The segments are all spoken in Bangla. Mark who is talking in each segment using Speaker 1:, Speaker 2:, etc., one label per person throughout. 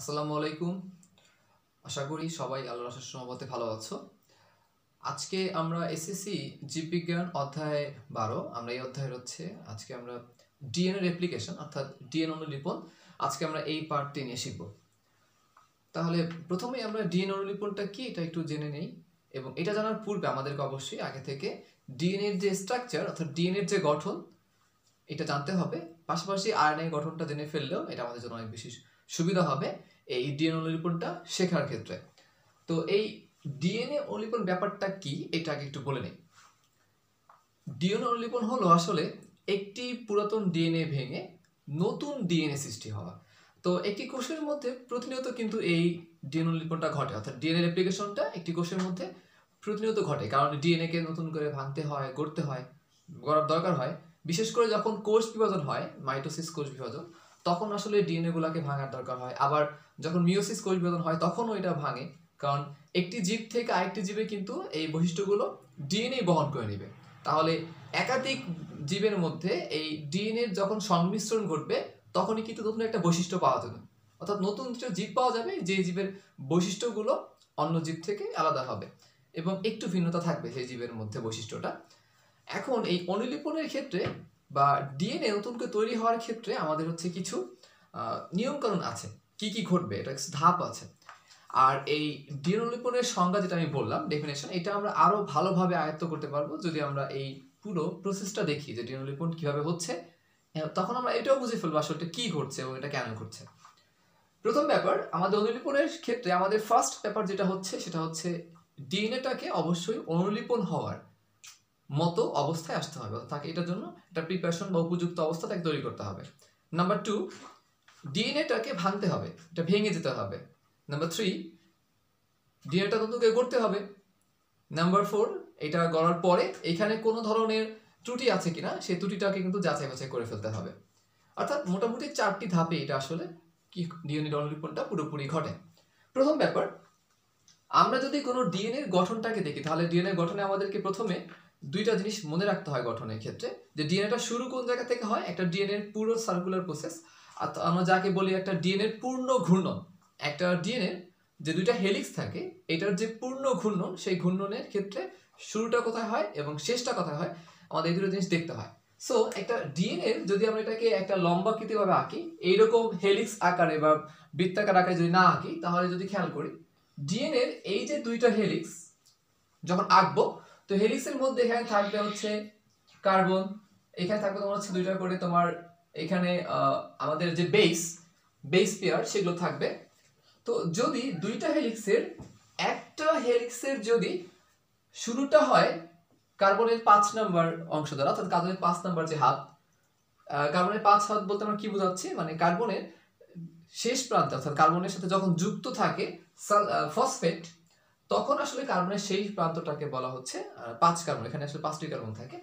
Speaker 1: আসসালামু আলাইকুম। আশা করি সবাই আল্লাহর অশেষ রহমতে ভালো আছো। আজকে আমরা এসএসসি জীববিজ্ঞান অধ্যায় 12, আমরা এই অধ্যায়ের আজকে আমরা ডিএনএ রেপ্লিকেশন অর্থাৎ ডিএনএ অনুলিপন আজকে আমরা এই পার্টটি নিয়ে শিখব। তাহলে প্রথমেই আমরা ডিএনএ অনুলিপনটা কি এটা একটু জেনে নেই, এবং এটা জানার পূর্বে আমাদেরকে অবশ্যই আগে থেকে ডিএনএর যে স্ট্রাকচার অর্থাৎ ডিএনএর যে গঠন এটা জানতে হবে। পাশাপাশি আরএনএ গঠনটা জেনে ফেললেও এটা আমাদের জন্য অনেক বেশি সুবিধা হবে এই ডিএনএ অনুলিপনটা শেখার ক্ষেত্রে। তো এই ডিএনএ অনুলিপন ব্যাপারটা কি এটা আগে একটু বলে নেই। ডিএনএ অনুলিপন হলো আসলে একটি পুরাতন ডিএনএ ভেঙে নতুন ডিএনএ সৃষ্টি হওয়া। তো একটি কোষের মধ্যে প্রতিনিয়ত কিন্তু এই ডিএনএ অনুলিপনটা ঘটে, অর্থাৎ ডিএনএ রেপ্লিকেশনটা একটি কোষের মধ্যে প্রতিনিয়ত ঘটে, কারণ ডিএনএ কে নতুন করে ভাঙতে হয়, গড়তে হয়, গড়ার দরকার হয়। বিশেষ করে যখন কোষ বিভাজন হয়, মাইটোসিস কোষ বিভাজন, তখন আসলে ডিএনএ গুলাকে ভাঙার দরকার হয়। আবার যখন মিওসিস কোষ বিভাজন হয় তখনও এটা ভাঙে, কারণ একটি জীব থেকে আরেকটি জীবে কিন্তু এই বৈশিষ্ট্যগুলো ডিএনএ বহন করে নেবে। তাহলে একাধিক জীবের মধ্যে এই ডিএনএ যখন সংমিশ্রণ ঘটবে তখনই কিন্তু নতুন একটা বৈশিষ্ট্য পাওয়া যাবে, অর্থাৎ নতুন জীব পাওয়া যাবে যে জীবের বৈশিষ্ট্যগুলো অন্য জীব থেকে আলাদা হবে এবং একটু ভিন্নতা থাকবে সেই জীবের মধ্যে বৈশিষ্ট্যটা। এখন এই অনুলিপনের ক্ষেত্রে বা ডিএনএ নতুন করে তৈরি হওয়ার ক্ষেত্রে আমাদের কিছু নিয়মকানুন আছে, কি কি ঘটবে এটা ধাপ আছে। আর এই ডিএনএ অনুলিপনের সংজ্ঞা যেটা আমি বললাম, ডেফিনেশন, এটা আমরা আরো ভালোভাবে আয়ত্ত করতে পারবো যদি আমরা এই পুরো প্রসেসটা দেখি যে ডিএনএ অনুলিপন কিভাবে হচ্ছে। তখন আমরা এটাও বুঝে ফেলবো আসলে কি ঘটছে এবং এটা কেন ঘটছে। প্রথম ব্যাপার, আমাদের অনুলিপনের ক্ষেত্রে আমাদের ফার্স্ট ব্যাপার যেটা হচ্ছে সেটা হচ্ছে ডিএনএটাকে অবশ্যই অনুলিপন হওয়ার মতো অবস্থায় আসতে হবে, তাকে এটার জন্য একটা প্রিপারেশন বা উপযুক্ত অবস্থা তাকে তৈরি করতে হবে। নাম্বার 2, ডিএনএটাকে ভাঙতে হবে, এটা ভেঙে যেতে হবে। নাম্বার 3, ডিএনএটা নতুন করে গড়তে হবে। নাম্বার 4, এটা গড়ার পরে এখানে কোনো ধরনের ত্রুটি আছে কিনা সেই ত্রুটিটাকে কিন্তু যাচাই বাছাই করে ফেলতে হবে। অর্থাৎ মোটামুটি 4টি ধাপে এটা আসলে কি ডিএনএ অনুলিপনটা পুরোপুরি ঘটে। প্রথম ব্যাপার, আমরা যদি কোনো ডিএনএর গঠনটাকে দেখি তাহলে ডিএনএর গঠনে আমাদেরকে প্রথমে দুইটা জিনিস মনে রাখতে হয় গঠনের ক্ষেত্রে, যে ডিএনএটা শুরু কোন জায়গা থেকে হয়। একটা ডিএনএর পুরো সার্কুলার প্রসেস, আমরা যাকে বলি একটা ডিএনএর পূর্ণ ঘূর্ণন। একটা ডিএনএর যে দুইটা হেলিক্স থাকে এটার যে পূর্ণ ঘূর্ণন, সেই ঘূর্ণনের ক্ষেত্রে শুরুটা কোথায় হয় এবং শেষটা কোথায় হয় আমাদের এই দুটো জিনিস দেখতে হয়। সো একটা ডিএনএর যদি আমরা এটাকে একটা লম্বাকৃতিভাবে আঁকি, এইরকম হেলিক্স আকারে বা বৃত্তাকার আকারে যদি না আঁকি তাহলে যদি খেয়াল করি ডিএনএর এই যে দুইটা হেলিক্স যখন আঁকবো, তো হেলিক্সের মধ্যে এখানে থাকবে কার্বন, এখানে থাকবে তোমার দুইটা করে তোমার এখানে আমাদের যে বেস পেয়ার সেগুলো থাকবে। তো যদি দুইটা হেলিক্সের একটা হেলিক্সের যদি শুরুটা হয় কার্বনের 5 নাম্বার অংশ দ্বারা, অর্থাৎ কার্বনের 5 নাম্বার যে হাত, কার্বনের 5 হাত বলতে আমরা কি বোঝাচ্ছি, মানে কার্বনের শেষ প্রান্তে অর্থাৎ কার্বনের সাথে যখন যুক্ত থাকে ফসফেট, তখন আসলে কার্বনের সেই প্রান্তটাকে বলা হচ্ছে 5 কার্বন। এখানে আসলে 5টি কার্বন থাকে,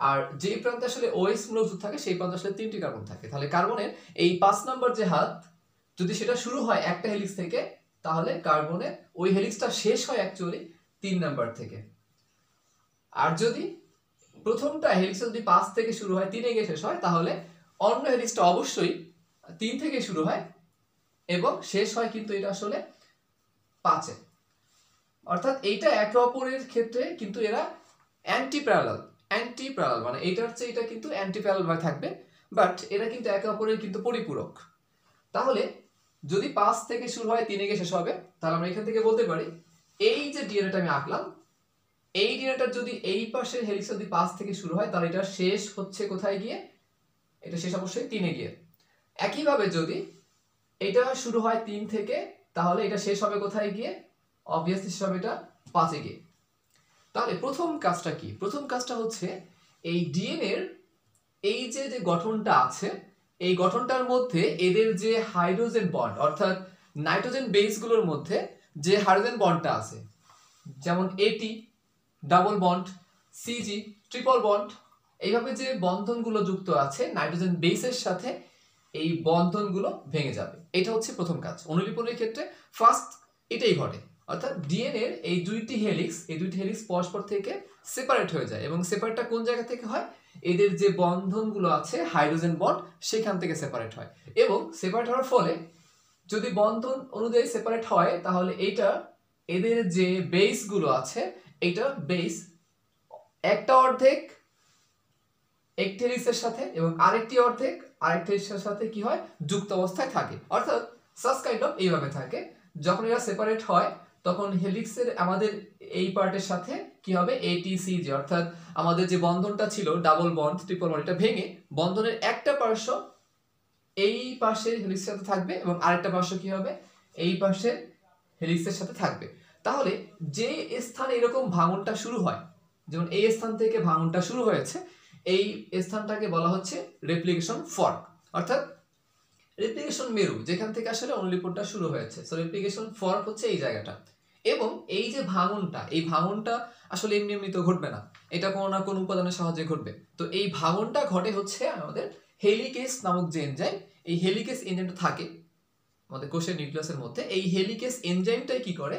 Speaker 1: আর যে প্রান্তে আসলে OH মূলক থাকে সেই প্রান্তে আসলে 3টি কার্বন থাকে। তাহলে কার্বনের এই 5 নাম্বার যে হাত যদি সেটা শুরু হয় একটা হেলিক্স থেকে, তাহলে কার্বনের ওই হেলিক্সটা শেষ হয় অ্যাকচুয়ালি 3 নাম্বার থেকে। আর যদি প্রথমটা হেলিক্স যদি 5 থেকে শুরু হয় 3 এ গিয়ে শেষ হয়, তাহলে অন্য হেলিক্সটা অবশ্যই 3 থেকে শুরু হয় এবং শেষ হয় কিন্তু এটা আসলে 5 এ। অর্থাৎ এইটা একে অপরের ক্ষেত্রে কিন্তু এরা অ্যান্টি প্যারালাল মানে এইটার চেয়ে এটা কিন্তু অ্যান্টি প্যারালাল ভাবে থাকবে, বাট এরা কিন্তু একে অপরের কিন্তু পরিপূরক। তাহলে যদি 5 থেকে শুরু হয় 3 এ গিয়ে শেষ হবে, তাহলে আমরা এখান থেকে বলতে পারি এই যে ডিএনএটা আমি আঁকলাম, এই ডিএনএটার যদি এই পাশের হেলিক্স যদি 5 থেকে শুরু হয় তাহলে এটা শেষ হচ্ছে কোথায় গিয়ে, এটা শেষ অবশ্যই 3 এ গিয়ে। একইভাবে যদি এটা শুরু হয় 3 থেকে, তাহলে এটা শেষ হবে কোথায় গিয়ে, অবভিয়াসলি শেষ হবে এটা 5 এ গিয়ে। তাহলে প্রথম কাজটা কি? প্রথম কাজটা হচ্ছে এই ডিএনএর এই যে গঠনটা আছে, এই গঠনটার মধ্যে এদের যে হাইড্রোজেন বন্ড অর্থাৎ নাইট্রোজেন বেসগুলোর মধ্যে যে হাইড্রোজেন বন্ডটা আছে, যেমন AT double bond, CG triple bond, এইভাবে যে বন্ধনগুলো যুক্ত আছে নাইট্রোজেন বেসের সাথে, এই বন্ধনগুলো ভেঙে যাবে। এটা হচ্ছে প্রথম কাজ। অনুলিপনের ক্ষেত্রে ফার্স্ট এটাই ঘটে, অর্থাৎ ডিএনএ এর এই দুইটি হেলিক্স পরস্পর থেকে সেপারেট হয়ে যায়, এবং সেপারেটটা কোন জায়গা থেকে হয়, এদের যে বন্ধনগুলো আছে হাইড্রোজেন বন্ড সেখান থেকে সেপারেট হয়, এবং সেপারেট হওয়ার ফলে যদি বন্ধন অনুযায়ী সেপারেট হয় তাহলে এইটা এদের যে বেস গুলো আছে এটা বেস একটা অর্ধেক একটি হেলিক্সের সাথে এবং আরেকটি অর্ধেক আরেকটি হেলিক্সের সাথে কি হয় যুক্ত অবস্থায় থাকে, অর্থাৎ সাস কাইন্ড অফ এইভাবে থাকে। যখন এরা সেপারেট হয় তখন হেলিক্সের আমাদের এই পার্টের সাথে কি হবে ATCG, অর্থাৎ আমাদের যে বন্ধনটা ছিল ডাবল বন্ড ট্রিপল বন্ড এটা ভেঙে বন্ধনের একটা পার্শ্ব এই পাশের হেলিক্সের সাথে থাকবে এবং আরেকটা পার্শ্ব কি হবে এই পাশের হেলিক্সের সাথে থাকবে। তাহলে যে স্থানে এরকম ভাঙনটা শুরু হয়, যেমন এই স্থান থেকে ভাঙনটা শুরু হয়েছে, এই স্থানটাকে বলা হচ্ছে রেপ্লিকেশন ফর্ক, অর্থাৎ রেপ্লিকেশন মেরু, যেখান থেকে আসলে অনুলিপনটা শুরু হয়েছে। সো রেপ্লিকেশন ফর্ক হচ্ছে এই জায়গাটা। এবং এই যে ভাঙনটা, এই ভাঙনটা আসলে এমনি এমনি তো ঘটবে না, এটা কোনো না কোনো উপাদানের সাহায্যে ঘটবে। তো এই ভাঙনটা ঘটে হচ্ছে আমাদের হেলিকেস নামক যে এনজাইম, এই হেলিকেস এনজাইমটা থাকে আমাদের কোষের নিউক্লিয়াসের মধ্যে। এই হেলিকেস এনজাইমটাই কি করে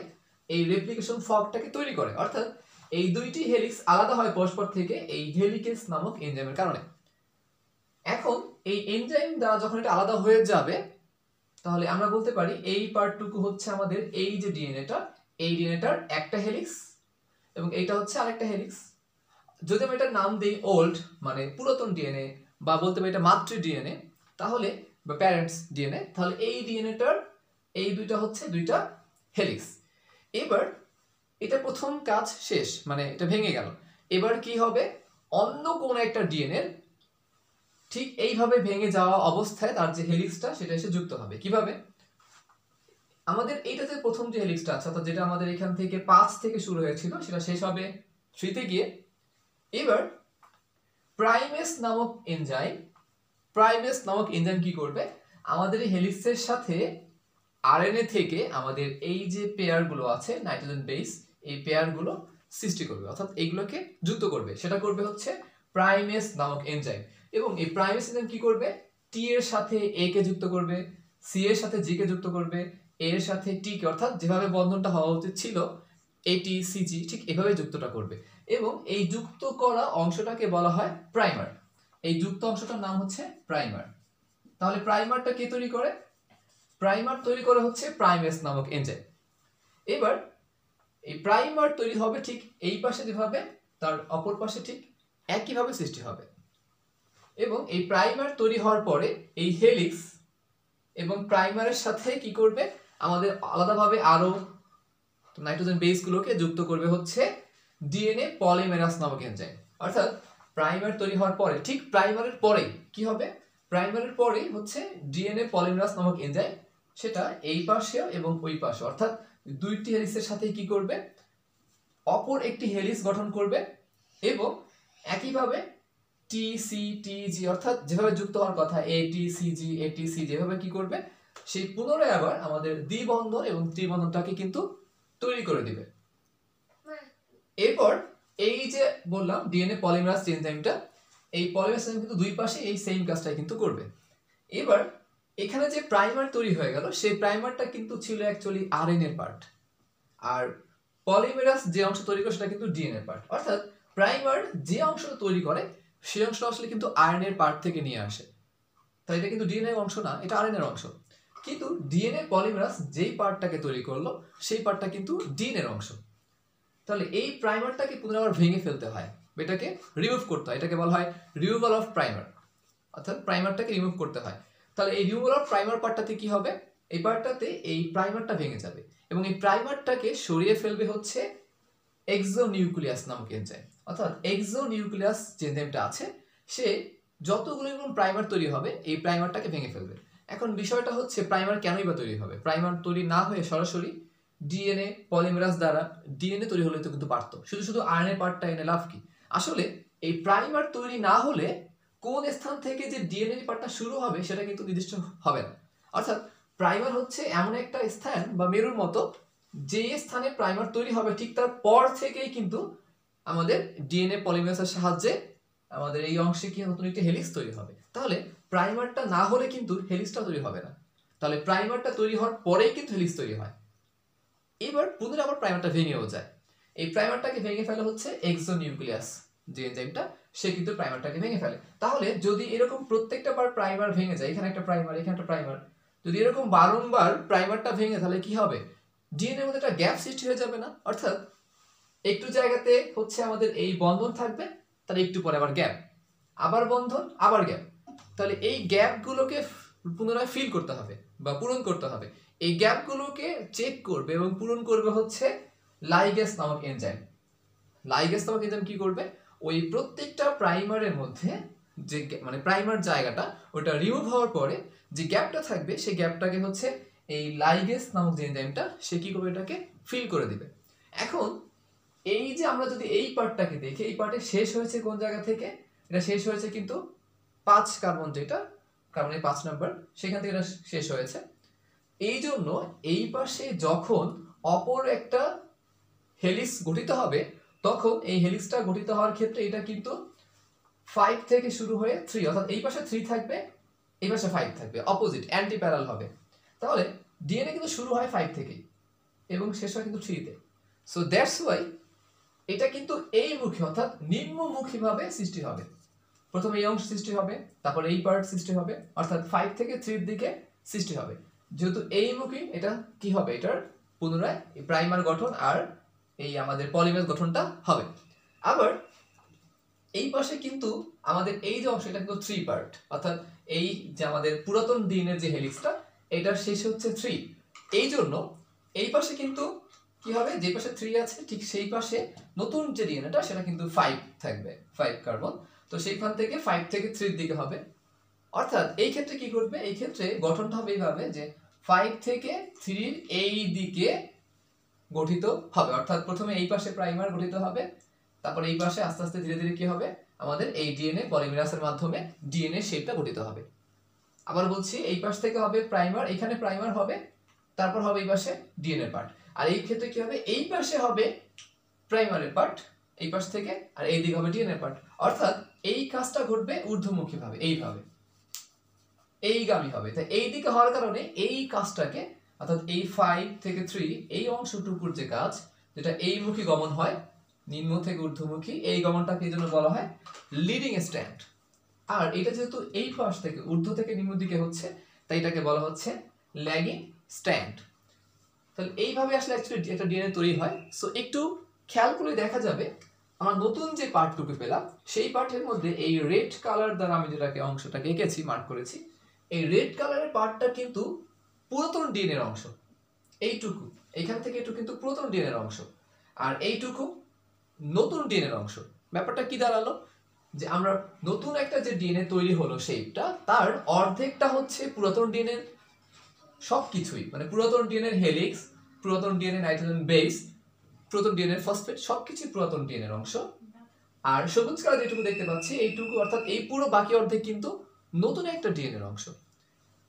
Speaker 1: এই রেপ্লিকেশন ফর্কটাকে তৈরি করে, অর্থাৎ এই দুইটি হেলিক্স আলাদা হয় পরস্পর থেকে এই হেলিকেস নামক এনজাইমের কারণে। এখন এই এনজাইম দ্বারা যখন এটা আলাদা হয়ে যাবে তাহলে আমরা বলতে পারি এই পার্টটুকু হচ্ছে আমাদের এই যে ডিএনএটা, এই ডিএনএটার একটা হেলিক্স এবং এইটা হচ্ছে আরেকটা হেলিক্স। যদি আমি এটার নাম দিই ওল্ড মানে পুরাতন ডিএনএ বা বলতে পারি এটা মাতৃ ডিএনএ তাহলে বা প্যারেন্টস ডিএনএ, তাহলে এই ডিএনএটার এই দুইটা হচ্ছে দুইটা হেলিক্স। এবার এটা প্রথম কাজ শেষ, মানে এটা ভেঙে গেল। এবার কি হবে অন্য কোন একটা ডিএনএ ঠিক এইভাবে ভেঙে যাওয়া অবস্থায় তার যে হেলিক্সটা সেটা এসে যুক্ত হবে। কিভাবে? আমাদের এইটাতে প্রথম যে হেলিক্সটা আছে অর্থাৎ যেটা আমাদের এখান থেকে 5 থেকে শুরু হয়েছিল সেটা শেষ হবে 3 তে গিয়ে। এবার প্রাইমেস নামক এনজাইম কি করবে আমাদের এই হেলিক্সের সাথে আরএনএ থেকে আমাদের এই যে পেয়ারগুলো আছে নাইট্রোজেন বেস, এই পেয়ারগুলো সৃষ্টি করবে অর্থাৎ এইগুলোকে যুক্ত করবে। সেটা করবে হচ্ছে প্রাইমেস নামক এনজাইম। এবং এই প্রাইমেস এনজাইম কি করবে টি এর সাথে এ কে যুক্ত করবে, সি এর সাথে জি কে যুক্ত করবে, এ এর সাথে টি কে, অর্থাৎ যেভাবে বন্ধনটা হওয়া উচিত ছিল এটি সিজি ঠিক এভাবে যুক্তটা করবে। এবং এই যুক্ত করা অংশটাকে বলা হয় প্রাইমার। এই যুক্ত অংশটার নাম হচ্ছে প্রাইমার। তাহলে প্রাইমারটা কে তৈরি করে? প্রাইমার তৈরি করে হচ্ছে প্রাইমেস নামক এনজাইম। এবার এই প্রাইমার তৈরি হবে ঠিক এই পাশে যেভাবে, তার অপর পাশে ঠিক একইভাবে সৃষ্টি হবে। এবং এই প্রাইমার তৈরি হওয়ার পরে এই হেলিক্স এবং প্রাইমারের সাথে কি করবে আমাদের আলাদাভাবে আরো নাইট্রোজেন বেসগুলোকে যুক্ত করবে হচ্ছে ডিএনএ পলিমেরাস নামক এনজাইম। অর্থাৎ প্রাইমার তৈরি হওয়ার পরে ঠিক প্রাইমারের পরেই কি হবে প্রাইমারের পরেই হচ্ছে ডিএনএ পলিমেরাস নামক এনজাইম, সেটা এই পাশেও এবং ওই পাশে অর্থাৎ দুইটি হেলিক্সের সাথে কি করবে অপর একটি হেলিক্স গঠন করবে এবং একইভাবে টি সি টি জি অর্থাৎ যেভাবে যুক্ত হওয়ার কথা এটি সি যেভাবে কি করবে সেই পুনরায় আবার আমাদের দ্বিবন্ধন এবং ত্রিবন্ধনটাকে কিন্তু তৈরি করে দিবে। এরপর এই যে বললাম ডিএনএ পলিমেরাস এনজাইমটা, এই পলিমেরাস এনজাইম কিন্তু দুই পাশে এই সেম কাজটাই কিন্তু করবে। এবার এখানে যে প্রাইমার তৈরি হয়ে গেল সেই প্রাইমারটা কিন্তু ছিল অ্যাকচুয়ালি আরএনএ এর পার্ট, আর পলিমেরাস যে অংশ তৈরি করে সেটা কিন্তু ডিএনএ এর পার্ট। অর্থাৎ প্রাইমার যে অংশটা তৈরি করে সেই অংশটা আসলে কিন্তু আরএনএ এর পার্ট থেকে নিয়ে আসে, তাই এটা কিন্তু ডিএনএ অংশ না, এটা আরএনএ এর অংশ। কিন্তু ডিএনএ পলিমেরাস যেই পার্টটাকে তৈরি করলো সেই পার্টটা কিন্তু ডিএনএ এর অংশ। তাহলে এই প্রাইমারটাকে পুনরায় ভেঙে ফেলতে হয়, এটাকে রিমুভ করতে হয়, এটাকে বলা হয় রিমুভাল অফ প্রাইমার, অর্থাৎ প্রাইমারটাকে রিমুভ করতে হয়। তাহলে এই রিমুভাল অফ প্রাইমার পার্টটাতে কি হবে এই পার্টটাতে এই প্রাইমারটা ভেঙে যাবে এবং এই প্রাইমারটাকে সরিয়ে ফেলবে হচ্ছে এক্সোনিউক্লিয়াস নামক এনজাইম। অর্থাৎ এক্সোনিউক্লিয়াস যে এনজাইমটা আছে সে যতগুলো প্রাইমার তৈরি হবে এই প্রাইমারটাকে ভেঙে ফেলবে। এখন বিষয়টা হচ্ছে প্রাইমার কেনই বা তৈরি হবে? প্রাইমার তৈরি না হয়ে সরাসরি ডিএনএ পলিমেরাস দ্বারা ডিএনএ তৈরি হলে তো কিন্তু পারতো, শুধু শুধু আরএনএ পার্টটা এনে লাভ কি? আসলে এই প্রাইমার তৈরি না হলে কোন স্থান থেকে যে ডিএনএ পার্টটা শুরু হবে সেটা কিন্তু নির্দিষ্ট হবে না। অর্থাৎ প্রাইমার হচ্ছে এমন একটা স্থান বা মেরুর মতো যে স্থানে প্রাইমার তৈরি হবে ঠিক তার পর থেকেই কিন্তু আমাদের ডিএনএ পলিমেরাসের সাহায্যে আমাদের এই অংশে কি নতুন একটি হেলিক্স তৈরি হবে। তাহলে প্রাইমারটা না হলে কিন্তু হেলিক্সটা তৈরি হবে না, তাহলে প্রাইমারটা তৈরি হওয়ার পরেই কিন্তু হেলিক্স তৈরি হয়। এবার পুনরায় আবার প্রাইমারটা ভেঙেও যায়, এই প্রাইমারটাকে ভেঙে ফেলে হচ্ছে এক্সোনিউক্লিয়াস যে এনজাইমটা, সে কিন্তু প্রাইমারটাকে ভেঙে ফেলে। তাহলে যদি এরকম প্রত্যেকটা বার প্রাইমার ভেঙে যায়, এখানে একটা প্রাইমার এখানে একটা প্রাইমার, যদি এরকম বারংবার প্রাইমারটা ভেঙে তাহলে কি হবে, ডিএনএর মধ্যে একটা গ্যাপ সৃষ্টি হয়ে যাবে না? অর্থাৎ একটু জায়গাতে হচ্ছে আমাদের এই বন্ধন থাকবে, তাহলে একটু পরে আবার গ্যাপ, আবার বন্ধন, আবার গ্যাপ। তাহলে এই গ্যাপগুলোকে পুনরায় ফিল করতে হবে বা পূরণ করতে হবে। এই গ্যাপগুলোকে চেক করবে এবং পূরণ করবে হচ্ছে লাইগেজ নামক এনজাইম। লাইগেজ নামক এনজাইম কি করবে, ওই প্রত্যেকটা প্রাইমারের মধ্যে যে মানে প্রাইমার জায়গাটা ওটা রিমুভ হওয়ার পরে যে গ্যাপটা থাকবে সেই গ্যাপটাকে হচ্ছে এই লাইগেজ নামক যে এনজাইমটা সে কি করবে, এটাকে ফিল করে দিবে। এখন এই যে আমরা যদি এই পার্টটাকে দেখি, এই পার্টে শেষ হয়েছে কোন জায়গা থেকে, এটা শেষ হয়েছে কিন্তু 5 কার্বন, যেটা কার্বনের 5 নাম্বার, সেখান থেকে এটা শেষ হয়েছে। এই জন্য এই পাশে যখন অপর একটা হেলিক্স গঠিত হবে তখন এই হেলিক্সটা গঠিত হওয়ার ক্ষেত্রে এটা কিন্তু 5 থেকে শুরু হয়ে 3, অর্থাৎ এই পাশে 3 থাকবে, এই পাশে 5 থাকবে, অপোজিট অ্যান্টি প্যারাল হবে। তাহলে ডিএনএ কিন্তু শুরু হয় 5 থেকেই এবং শেষ হয় কিন্তু 3 তে। সো দ্যাটস ওয়াই এটা কিন্তু এই মুখী অর্থাৎ নিম্নমুখী ভাবে সৃষ্টি হবে। প্রথমে এই অংশ সৃষ্টি হবে, তারপর এই পার্ট সৃষ্টি হবে, অর্থাৎ 5 থেকে 3 এর দিকে সৃষ্টি হবে। যেহেতু এই মুখী, এটা কি হবে, এটার পুনরায় প্রাইমার গঠন আর এই আমাদের পলিমের গঠনটা হবে। আবার এই পাশে কিন্তু আমাদের এই যে অংশ, এটা কিন্তু 3 পার্ট, অর্থাৎ এই যে আমাদের পুরাতন ডিএনএর যে হেলিক্সটা এটার শেষ হচ্ছে 3। এই জন্য এই পাশে কিন্তু কি হবে, যে পাশে 3 আছে ঠিক সেই পাশে নতুন যে ডিএনএটা সেটা কিন্তু 5 থাকবে, 5 কার্বন। তো সেইখান থেকে 5 থেকে 3 এর দিকে হবে। অর্থাৎ এই ক্ষেত্রে কি করবে, এই ক্ষেত্রে গঠনটা হবে এইভাবে যে 5 থেকে 3 এর এই দিকে গঠিত হবে, অর্থাৎ প্রথমে এই পাশে প্রাইমার গঠিত হবে, তারপর এই পাশে আস্তে আস্তে ধীরে ধীরে কি হবে, আমাদের এই ডিএনএ পলিমেরাসের মাধ্যমে ডিএনএ শেপটা গঠিত হবে। আবার বলছি, এই পাশ থেকে হবে প্রাইমার, এখানে প্রাইমার হবে, তারপর হবে এই পাশে ডিএনএ পার্ট। আর এই ক্ষেত্রে কি হবে, এই পাশে হবে প্রাইমারের পার্ট এই পাশ থেকে, আর এই দিকে হবে ডিএনএ পার্ট। অর্থাৎ এই কাজটা ঘটবে ঊর্ধ্বমুখী ভাবে, এইভাবে এইগামী হবে। তাই এই দিকে হওয়ার কারণে এই কাজটাকে, অর্থাৎ এই 5 থেকে 3 এই অংশটুকুর যে কাজ, যেটা এই মুখী গমন হয় নিম্ন থেকে ঊর্ধ্বমুখী, এই গমনটাকে এই জন্য বলা হয় লিডিং স্ট্র্যান্ড। আর এটা যেহেতু এই পাশ থেকে ঊর্ধ্ব থেকে নিম্ন দিকে হচ্ছে, তাই এটাকে বলা হচ্ছে ল্যাগিং স্ট্র্যান্ড। তাহলে এইভাবে আসলে অ্যাকচুয়ালি একটা ডিএনএ তৈরি হয়। সো একটু খেয়াল করে দেখা যাবে, আমরা নতুন যে পার্টটুকু পেলাম সেই পার্টের মধ্যে এই রেড কালার দ্বারা আমি যেটাকে অংশটাকে এঁকেছি, মার্ক করেছি, এই রেড কালারের পার্টটা কিন্তু পুরাতন ডিএনএর অংশ। এইটুকু এখান থেকে এটুকু কিন্তু পুরাতন ডিএনএর অংশ, আর এইটুকু নতুন ডিএনএর অংশ। ব্যাপারটা কি দাঁড়ালো, যে আমরা নতুন একটা যে ডিএনএ তৈরি হলো শেপটা, তার অর্ধেকটা হচ্ছে পুরাতন ডিএনএর সবকিছুই, মানে পুরাতন ডিএনএর হেলিক্স, পুরাতন ডিএনএ নাইট্রোজেন বেস, পুরাতন ডিএনএর ফসফেট, সবকিছু পুরাতন ডিএনএর অংশ। আর সবুজ কালার যেটুকু দেখতে পাচ্ছি এইটুকু, অর্থাৎ এই পুরো বাকি অর্ধেক কিন্তু নতুন একটা ডিএনএর অংশ।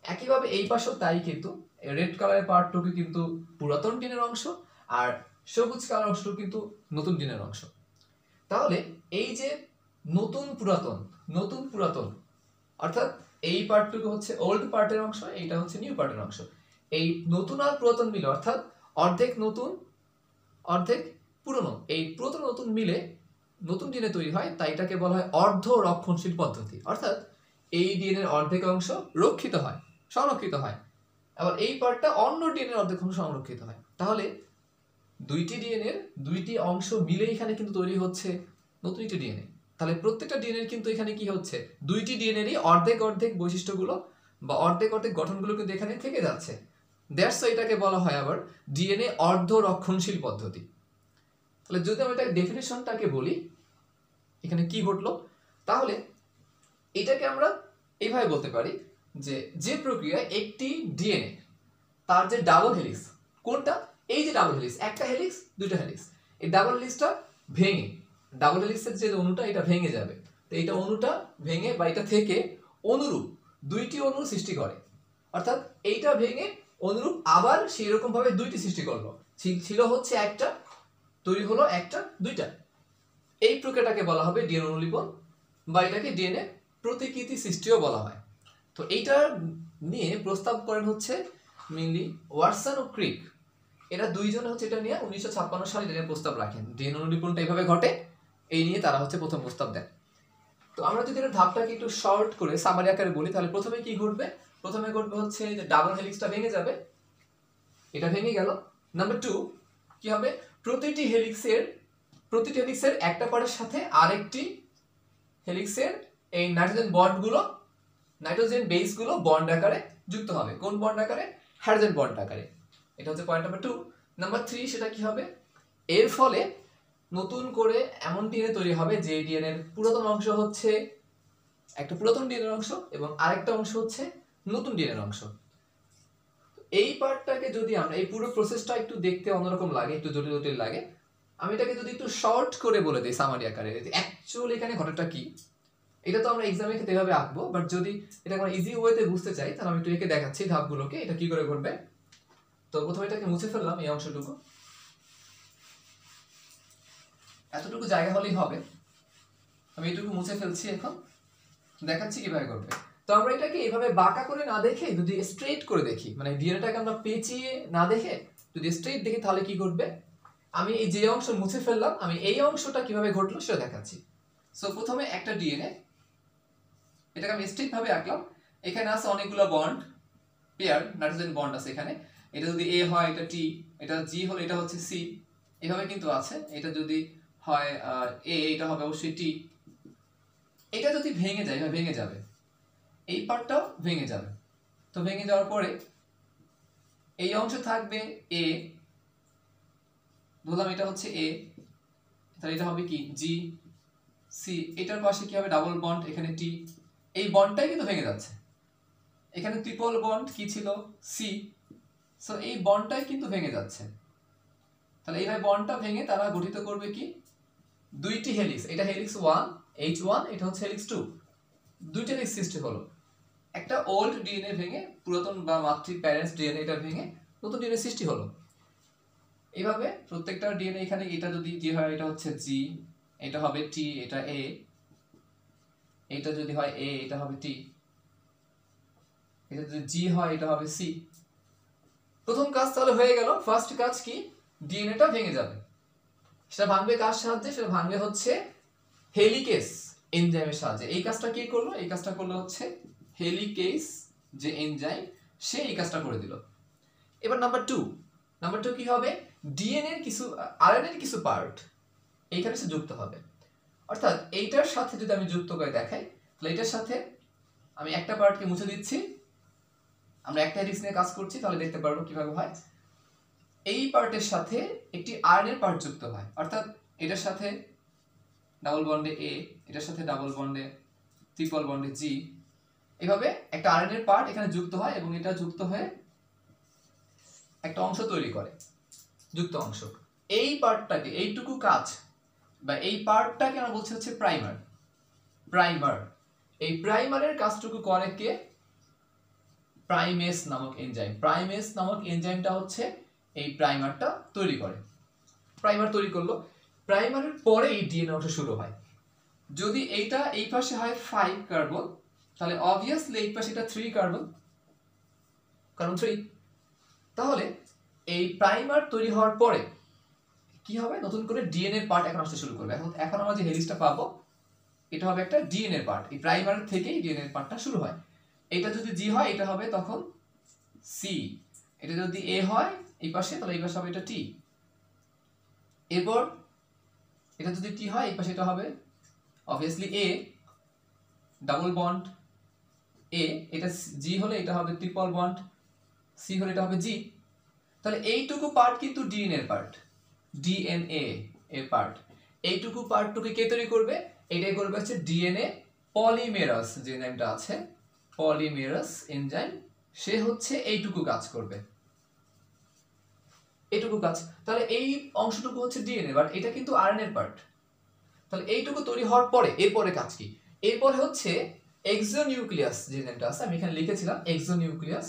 Speaker 1: একইভাবে এই পাশেও তাই, কিন্তু রেড কালারের পার্টটুকু কিন্তু পুরাতন ডিএনএর অংশ, আর সবুজ কালার অংশটুকু কিন্তু নতুন ডিএনএর অংশ। তাহলে এই যে নতুন পুরাতন, নতুন পুরাতন, অর্থাৎ এই পার্টটুকু হচ্ছে ওল্ড পার্টের অংশ, এইটা হচ্ছে নিউ পার্টের অংশ। এই নতুন আর পুরাতন মিলে, অর্থাৎ অর্ধেক নতুন অর্ধেক পুরনো, এই পুরাতন নতুন মিলে নতুন ডিএনএ তৈরি হয়, তাই এটাকে বলা হয় অর্ধ রক্ষণশীল পদ্ধতি। অর্থাৎ এই ডিএনএর অর্ধেক অংশ রক্ষিত হয়, সংরক্ষিত হয়, আবার এই পার্টটা অন্য ডিএনএর অর্ধেক অংশ সংরক্ষিত হয়। তাহলে দুইটি ডিএনএর দুইটি অংশ মিলে এখানে কিন্তু তৈরি হচ্ছে নতুন একটি ডিএনএ। তাহলে প্রত্যেকটা ডিএনএর কিন্তু এখানে কি হচ্ছে, দুইটি ডিএনএরই অর্ধেক অর্ধেক বৈশিষ্ট্যগুলো বা অর্ধেক অর্ধেক গঠনগুলো কিন্তু এখানে থেকে যাচ্ছে। দ্যাটস এটাকে বলা হয় আবার ডিএনএ অর্ধ রক্ষণশীল পদ্ধতি। তাহলে যদি আমি এটা ডেফিনেশনটাকে বলি, এখানে কি ঘটলো, তাহলে এটাকে আমরা এইভাবে বলতে পারি যে যে প্রক্রিয়ায় একটি ডিএনএ তার যে ডাবল হেলিক্স, কোনটা, এই যে ডাবল হেলিক্স, একটা হেলিক্স দুইটা হেলিক্স, এই ডাবল হেলিক্সটা ভেঙে, ডাবল হেলিক্সের যে অণুটা এটা ভেঙে যাবে, তো এইটা অণুটা ভেঙে বা এটা থেকে অনুরূপ দুইটি অণু সৃষ্টি করে। অর্থাৎ এইটা ভেঙে অনুরূপ আবার সেই রকম ভাবে দুইটি সৃষ্টি করলো, ছিল হচ্ছে একটা, তৈরি হলো একটা দুইটা। এই প্রক্রিয়াটাকে বলা হবে ডিএনএ অনুলিপন, বা এটাকে ডিএনএ প্রতিকৃতি সৃষ্টিও বলা হয়। তো এইটা নিয়ে প্রস্তাব করেন হচ্ছে মেইনলি ওয়াটসন ও ক্রিক। এরা দুইজনে হচ্ছে এটা নিয়ে 1956 সালে এটা প্রস্তাব রাখেন, ডিএনএ অনুলিপনটা এইভাবে ঘটে, এই নিয়ে তারা হচ্ছে প্রথম প্রস্তাব দেন। তো আমরা যদি এর ধাপটাকে একটু শর্ট করে সামারি আকারে বলি, তাহলে প্রথমে কি ঘটবে, প্রথমে ঘটবে হচ্ছে যে ডাবল হেলিক্সটা ভেঙে যাবে, এটা ভেঙে গেল। নাম্বার 2 কি হবে, প্রতিটি হেলিক্সের একটা পার্টের সাথে আরেকটি হেলিক্সের এই নাইট্রোজেন বেসগুলো বন্ড আকারে যুক্ত হবে। কোন বন্ড আকারে? হাইড্রোজেন বন্ড আকারে। এটা হচ্ছে পয়েন্ট নাম্বার 2। নাম্বার 3 সেটা কি হবে, এর ফলে নতুন করে এমন ডিএনএ তৈরি হবে যে ডিএনএর পুরাতন অংশ হচ্ছে একটা পুরাতন ডিএনএর অংশ এবং আরেকটা অংশ হচ্ছে নতুন ডিএনএর অংশ। এই পার্টটাকে যদি আমরা, এই পুরো প্রসেসটা একটু দেখতে অন্যরকম লাগে, একটু জটিল জটিল লাগে, আমি এটাকে যদি একটু শর্ট করে বলে দিই সামারি আকারে, অ্যাকচুয়ালি এখানে ঘটনাটা কি, এটা তো আমরা এক্সামের ক্ষেত্রে এভাবে আঁকবো, বাট যদি এটা আমরা ইজি ওয়েতে বুঝতে চাই তাহলে আমি একটু এঁকে দেখাচ্ছি ধাপগুলোকে, এটা কি করে ঘটবে। তো প্রথমে এটাকে মুছে ফেললাম, এই অংশটুকু, এতটুকু জায়গা হলেই হবে, আমি এইটুকু মুছে ফেলছি, এখন দেখাচ্ছি কিভাবে করবে। তো আমরা এটাকে এইভাবে বাঁকা করে না দেখে যদি স্ট্রেট করে দেখি, মানে ডিএনএটাকে আমরা পেঁচিয়ে না দেখে যদি স্ট্রেট দেখি তাহলে কি ঘটবে, আমি এই যে অংশ মুছে ফেললাম, আমি এই অংশটা কিভাবে ঘটলো সেটা দেখাচ্ছি। সো প্রথমে একটা ডিএনএ, এটাকে আমি স্ট্রেট ভাবে আঁকলাম, এখানে আছে অনেকগুলো বন্ড, পেয়ার নাইট্রোজেন বন্ড আছে এখানে, এটা যদি এ হয় এটা টি, এটা জি হলে এটা হচ্ছে সি, এভাবে কিন্তু আছে। এটা যদি হয় এ, এটা হবে অবশ্যই টি। এটা যদি ভেঙে যায়, ভেঙে যাবে, এই পার্টটাও ভেঙে যাবে। তো ভেঙে যাওয়ার পরে এই অংশ থাকবে এ, ধরলাম এটা হচ্ছে এ, তাহলে এটা হবে কি জি সি, এটার পাশে কি হবে ডাবল বন্ড, এখানে টি, এই বন্ডটাই কিন্তু ভেঙে যাচ্ছে। এখানে ট্রিপল বন্ড কি ছিল সি, সো এই বন্ডটাই কিন্তু ভেঙে যাচ্ছে। তাহলে এইভাবে বন্ডটা ভেঙে তারা গঠিত করবে কি দুইটি হেলিক্স, এটা হেলিক্স 1 H1, এটা হচ্ছে হেলিক্স 2, দুইটা হেলিক্স সৃষ্টি হলো। একটা ওল্ড ডিএনএ ভেঙে, পুরাতন বা মাতৃ প্যারেন্টস ডিএনএ এটা ভেঙে নতুন ডিএনএ সৃষ্টি হলো। এইভাবে প্রত্যেকটা ডিএনএ, এখানে এটা যদি জি হয় এটা হচ্ছে জি, এটা হবে টি, এটা এ, এটা যদি হয় এ এটা হবে টি, এটা যদি জি হয় এটা হবে সি। প্রথম কাজ তাহলে হয়ে গেল। ফার্স্ট কাজ কি, ডিএনএটা ভেঙে যাবে, সেটা ভাঙবে কার সাহায্যে, সেটা ভাঙবে হচ্ছে হেলিকেস এনজাইমের সাহায্যে। এই কাজটা কি করলো, এই কাজটা করলো হচ্ছে হেলিকেস যে এনজাইম, সে এই কাজটা করে দিল। এবার নাম্বার 2 কি হবে, ডিএনএর কিছু আরএনএর কিছু পার্ট এইখানে সে যুক্ত হবে। অর্থাৎ এইটার সাথে যদি আমি যুক্ত করে দেখাই, তাহলে এটার সাথে আমি একটা পার্টকে মুছে দিচ্ছি, আমরা একটা হেলিক্স নিয়ে কাজ করছি, তাহলে দেখতে পারবো কিভাবে হয়। এই পার্টের সাথে একটি আরএনএর পার্ট যুক্ত হয়, অর্থাৎ এটার সাথে ডাবল বন্ডে এ, এটার সাথে ডাবল বন্ডে ট্রিপল বন্ডে জি, এভাবে একটা আরএনএর পার্ট এখানে যুক্ত হয় এবং এটা যুক্ত হয়ে একটা অংশ তৈরি করে, যুক্ত অংশ। এই পার্টটাকে, এইটুকু কাজ বা এই পার্টটাকে আমরা বলছি হচ্ছে প্রাইমার। এই প্রাইমারের কাজটুকু করে কে, প্রাইমেস নামক এনজাইম। প্রাইমেস নামক এনজাইমটা হচ্ছে এই প্রাইমারটা তৈরি করে। প্রাইমার তৈরি করলো, প্রাইমারের পরে এই ডিএনএ অংশ শুরু হয়। যদি এইটা এই পাশে হয় 5 কার্বন, তাহলে অবভিয়াসলি এই পাশে এটা 3 কার্বন, কারণ 3। তাহলে এই প্রাইমার তৈরি হওয়ার পরে কি হবে, নতুন করে ডিএনএ পার্ট এখন আসতে শুরু করবে। এখন আমরা যে হেলিক্সটা পাবো এটা হবে একটা ডিএনএ পার্ট, এই প্রাইমার থেকেই ডিএনএ পার্টটা শুরু হয়। এটা যদি জি হয় এটা হবে তখন সি, এটা যদি এ হয় এই পাশে, তাহলে এই পাশে হবে এটা টি। এরপর এটা যদি টি হয় এই পাশে এটা হবে অবভিয়াসলি এ, ডাবল বন্ড এ, এটা জি হলে এটা হবে ট্রিপল বন্ড সি, হলে এটা হবে জি। তাহলে এইটুকু পার্ট কিন্তু ডিএনএ এর পার্ট, ডিএনএ এর পার্ট। এইটুকু পার্টটুকে কে তৈরি করবে, এটাই করবে হচ্ছে ডিএনএ পলিমেরাস যে এনজাইমটা আছে, পলিমেরাস এনজাইম, সে হচ্ছে এইটুকু কাজ করবে, এইটুকু কাজ। তাহলে এই অংশটুকু হচ্ছে ডিএনএ, বাট এটা কিন্তু আরএনএ এর পার্ট। তাহলে এইটুকু তৈরি হওয়ার পরে এরপরে কাজ কি, এরপরে হচ্ছে এক্সোনিউক্লিয়াস যে এনজাইমটা আছে, আমি এখানে লিখেছিলাম এক্সোনিউক্লিয়াস।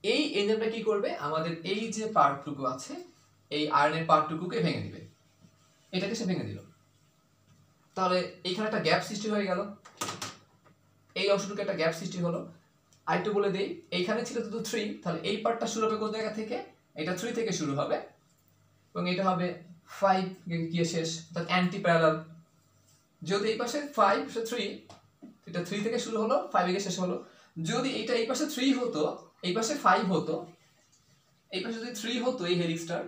Speaker 1: এই এনজাইমটা কি করবে, আমাদের এই যে পার্টটুকু আছে এই আরএনএ পার্টটুকুকে ভেঙে দিবে, এটাকে সে ভেঙে দিল। তাহলে এইখানে একটা গ্যাপ সৃষ্টি হয়ে গেল, এই অংশটুকু একটা গ্যাপ সৃষ্টি হলো। আরেকটু বলে দেই, এইখানে ছিল শুধু 3, তাহলে এই পার্টটা শুরু হবে কোন জায়গা থেকে, এটা 3 থেকে শুরু হবে এবং এটা হবে 5 গিয়ে শেষ, অর্থাৎ অ্যান্টি প্যারালাল। যদি এই পাশে 5 3, এটা 3 থেকে শুরু হলো 5 গিয়ে শেষ হলো, যদি এটা এই পাশে 3 হতো, এই পাশে 5 হতো, এই পাশে যদি 3 হতো এই হেলিক্সটার,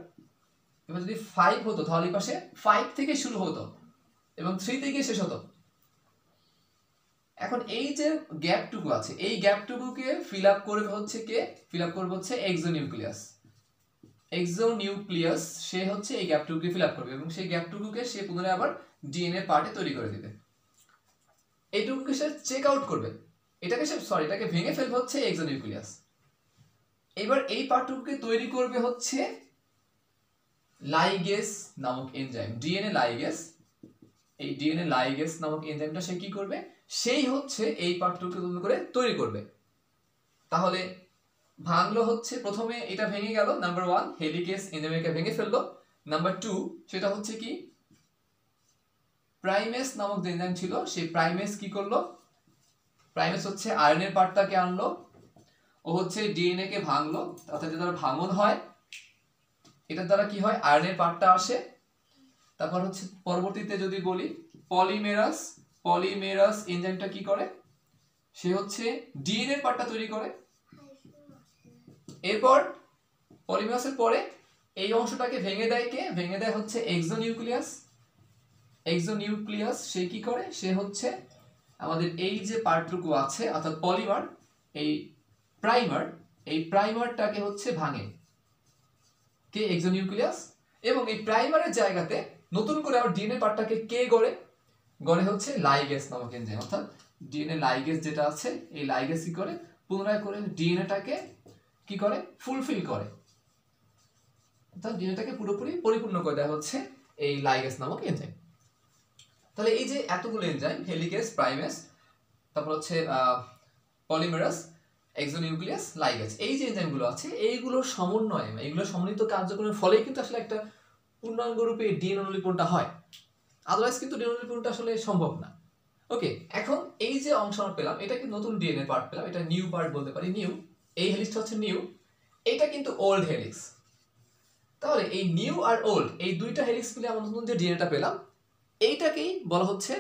Speaker 1: এবার যদি 5 হতো তাহলে এই পাশে 5 থেকে শুরু হতো এবং 3 থেকে শেষ হতো। এখন এই যে গ্যাপটুকু আছে, এই গ্যাপটুকুকে ফিল আপ করবে হচ্ছে কে? ফিল আপ করবে হচ্ছে এক্সোনিউক্লিয়াস। এক্সোনিউক্লিয়াস সে হচ্ছে এই গ্যাপটুকুকে ফিল আপ করবে এবং সেই গ্যাপটুকুকে সে পুনরায় আবার ডিএনএ পার্টে তৈরি করে দিবে। এইটুকুকে সে চেক আউট করবে, এটাকে ভেঙে ফেলবে হচ্ছে এক্সোনিউক্লিয়াস। এবার এই পার্টটুকুকে তৈরি করবে হচ্ছে লাইগেস নামক এনজাইম, ডিএনএ লাইগেস। এই ডিএনএ লাইগেস নামক এনজাইমটা সে কি করবে? সেই হচ্ছে এই পার্টটুকুকে করে তৈরি করবে। তাহলে ভাঙলো হচ্ছে, প্রথমে এটা ভেঙে গেল, নাম্বার 1 হেলিকেস এনজাইমকে ভেঙে ফেললো। নাম্বার 2 সেটা হচ্ছে কি প্রাইমেস নামক যে এনজাইম ছিল, সেই প্রাইমেস কি করলো? প্রাইমেস হচ্ছে আরএনএ পার্টটাকে আনলো, ও হচ্ছে ডিএনএ কে ভাঙলো, অর্থাৎ এটার ভাঙন হয়, এটার দ্বারা কি হয়? আরএনএ পার্টটা আসে। তারপর হচ্ছে পরবর্তীতে যদি বলি পলিমেরাস এনজাইমটা কি করে? সে হচ্ছে ডিএনএ পার্টটা তৈরি করে। এরপর পলিমেরাসের পরে এই অংশটাকে ভেঙে দেয় কে? ভেঙে দেয় হচ্ছে এক্সোনিউক্লিয়াস। এক্সোনিউক্লিয়াস সে কি করে? সে হচ্ছে আমাদের এই যে পার্টটুকু আছে অর্থাৎ পলিমার, এই প্রাইমারটাকে হচ্ছে ভাঙে কে? এক্সোনিউক্লিয়াস। এবং এই প্রাইমারের জায়গাতে নতুন করে আবার ডিএনএ পার্টটাকে কে গড়ে হচ্ছে লাইগেস নামক এনজাইম। অর্থাৎ ডিএনএ লাইগেস যেটা আছে, এই লাইগেস কি করে? পুনরায় করে ডিএনএটাকে কি করে? ফুলফিল করে, অর্থাৎ ডিএনএটাকে পুরোপুরি পরিপূর্ণ করে দেওয়া হচ্ছে এই লাইগেস নামক এনজাইম। তাহলে এই যে এতগুলো এনজাইম, হেলিকেস, প্রাইমেস, তারপর হচ্ছে পলিমেরাস, এক্সোনিউক্লিয়াস, লাইগেস, এই যে এনজাইমগুলো আছে এইগুলোর সমন্বয়ে, এইগুলোর সমন্বিত কার্যক্রমের ফলেই কিন্তু আসলে একটা পূর্ণাঙ্গ রূপে ডিএনএ অনুলিপনটা হয়। আদারওয়াইজ কিন্তু ডিএনএ অনুলিপনটা আসলে সম্ভব না। ওকে, এখন এই যে অংশ আমরা পেলাম, এটা কি নতুন ডিএনএ পার্ট পেলাম, এটা নিউ পার্ট বলতে পারি, নিউ। এই হেলিক্সটা হচ্ছে নিউ, এটা কিন্তু ওল্ড হেলিক্স। তাহলে এই নিউ আর ওল্ড এই দুইটা হেলিক্স মিলে আমরা নতুন যে ডিএনএটা পেলাম, এইটাকেই বলা হচ্ছে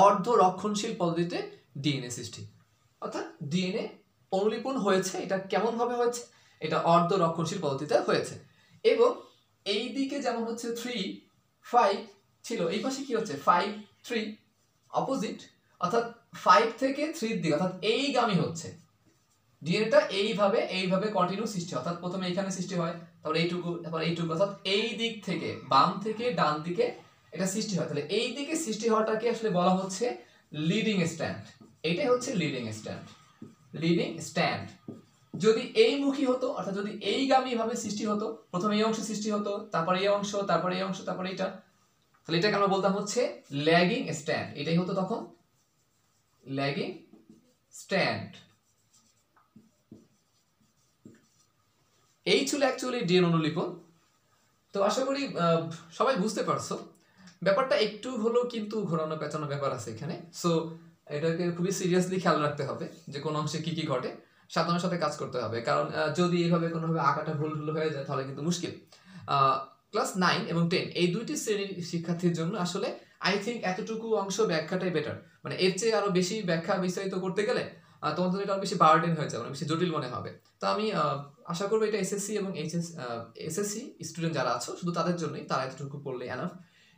Speaker 1: অর্ধ রক্ষণশীল পদ্ধতিতে ডিএনএ সৃষ্টি। অর্থাৎ ডিএনএ অনুলিপন হয়েছে, এটা কেমন ভাবে হয়েছে? এটা অর্ধ রক্ষণশীল পদ্ধতিতে হয়েছে। এবং এই দিকে যেমন হচ্ছে 3, 5 ছিল, এই পাশে কি হচ্ছে 5, 3 অপোজিট, অর্থাৎ 5 থেকে 3 এর দিকে, অর্থাৎ এই গামী হচ্ছে ডিএনএটা। এইভাবে কন্টিনিউ সৃষ্টি হয়, অর্থাৎ প্রথমে এইখানে সৃষ্টি হয়, তারপর এইটুকু, তারপর এইটুকু, অর্থাৎ এই দিক থেকে বাম থেকে ডান দিকে এটা সৃষ্টি হয়। তাহলে এই দিকে সৃষ্টি হওয়াটাকে আসলে বলা হচ্ছে লিডিং স্ট্যান্ড। এটাই হচ্ছে লিডিং স্ট্যান্ড। যদি এই মুখী হতো, অর্থাৎ যদি এই গামী ভাবে সৃষ্টি হতো, প্রথমে এই অংশ সৃষ্টি হতো, তারপর এই অংশ, তারপর এই অংশ, তারপর এইটা, তাহলে এটাকে আমরা বলতাম হচ্ছে ল্যাগিং স্ট্যান্ড। এটাই হতো তখন ল্যাগিং স্ট্যান্ড। এই ছিল অ্যাকচুয়ালি ডিএনএ অনুলিপন। তো আশা করি সবাই বুঝতে পারছো ব্যাপারটা। একটু হলেও কিন্তু ঘোরানো পেঁচানো ব্যাপার আছে এখানে। সো এটাকে খুবই সিরিয়াসলি খেয়াল রাখতে হবে যে কোন অংশে কি কি ঘটে, সাবধানের সাথে কাজ করতে হবে। কারণ যদি এইভাবে কোনোভাবে আঁকাটা ভুল হয়ে যায় তাহলে কিন্তু মুশকিল। ক্লাস 9 এবং 10 এই দুইটি শ্রেণীর শিক্ষার্থীর জন্য আসলে আই থিঙ্ক এতটুকু অংশ ব্যাখ্যাটাই বেটার। মানে এর চেয়ে আরো বেশি ব্যাখ্যা বিস্তারিত করতে গেলে তোমাদের এটা আরো বেশি বার্ডেন হয়ে যাবে, বেশি জটিল মনে হবে। তো আমি আশা করবো এটা এসএসসি এবং এসএসসি স্টুডেন্ট যারা আছো শুধু তাদের জন্যই, তারা এতটুকু পড়লে এনাফ।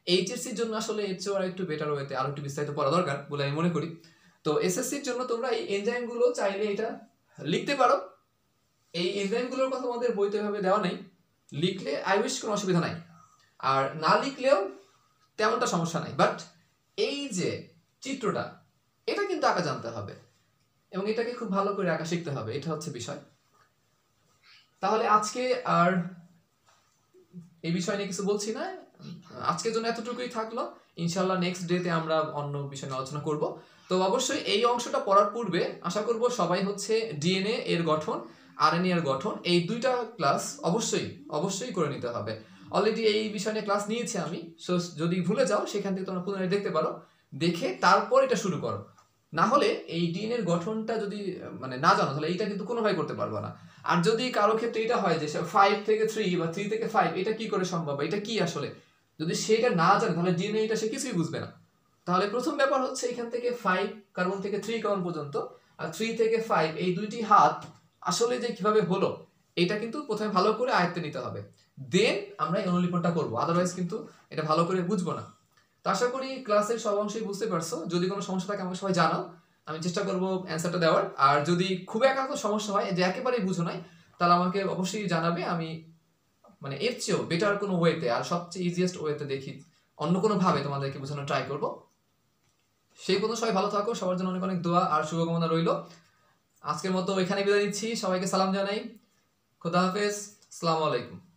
Speaker 1: এইচএসসির জন্য আসলে এর চেয়ে আর একটু বেটার ওয়েতে আরো একটু বিস্তারিত পড়া দরকার বলে আমি মনে করি। তো এসএসসির জন্য তোমরা এই এনজাইমগুলো চাইলে এটা লিখতে পারো। এই এনজাইমগুলোর কথা আমাদের বইতে ভাবে দেওয়া নেই, লিখলে আই উইশ কোনো অসুবিধা নাই, আর না লিখলেও তেমনটা সমস্যা নাই। বাট এই যে চিত্রটা, এটা কিন্তু আঁকা জানতে হবে এবং এটাকে খুব ভালো করে আঁকা শিখতে হবে, এটা হচ্ছে বিষয়। তাহলে আজকে আর এই বিষয় নিয়ে কিছু বলছি না, আজকের জন্য এতটুকুই থাকলো। ইনশাল্লাহ নেক্সট ডেতে আমরা অন্য বিষয় নিয়ে আলোচনা করব। তো অবশ্যই এই অংশটা পড়ার পূর্বে আশা করব সবাই হচ্ছে ডিএনএ এর গঠন, আরএনএ এর গঠন, এই দুইটা ক্লাস অবশ্যই করে নিতে হবে। অলরেডি এই বিষয় নিয়ে ক্লাস নিয়েছি আমি, সো যদি ভুলে যাও সেখান থেকে তোমরা পুনরায় দেখতে পারো, দেখে তারপর এটা শুরু করো। না হলে এই ডিএনএ এর গঠনটা যদি মানে না জানো তাহলে এইটা কিন্তু কোনোভাবে করতে পারবে না। আর যদি কারো ক্ষেত্রে এটা হয় যে 5 থেকে 3 বা 3 থেকে 5 এটা কি করে সম্ভব, এটা কি আসলে, যদি সেটা না জানে তাহলে ডিএনএ এটা সে কিছুই বুঝবে না। তাহলে প্রথম ব্যাপার হচ্ছে এখান থেকে 5 কার্বন থেকে 3 কার্বন পর্যন্ত আর 3 থেকে 5 এই দুইটি হাত আসলে যে কিভাবে হলো এটা কিন্তু প্রথমে ভালো করে আয়ত্তে নিতে হবে, দেন আমরা এই অনুলিপনটা করবো, আদারওয়াইজ কিন্তু এটা ভালো করে বুঝবো না। তো আশা করি ক্লাসের সব অংশই বুঝতে পারছো। যদি কোনো সমস্যা থাকে আমাকে সবাই জানাও, আমি চেষ্টা করবো অ্যান্সারটা দেওয়ার। আর যদি খুব একান্ত সমস্যা হয় যে একেবারেই বুঝো নাই, তাহলে আমাকে অবশ্যই জানাবে, আমি মানে এর চেয়েও বেটার কোনো ওয়েতে আর সবচেয়ে ইজিয়েস্ট ওয়েতে দেখি অন্য কোনো ভাবে তোমাদেরকে বোঝানোর ট্রাই করব। সেই পর্যন্ত সবাই ভালো থাকো, সবার জন্য অনেক অনেক দোয়া আর শুভকামনা রইল। আজকের মতো এখানে বিদায় নিচ্ছি, সবাইকে সালাম জানাই, খোদা হাফেজ, আসসালামু আলাইকুম।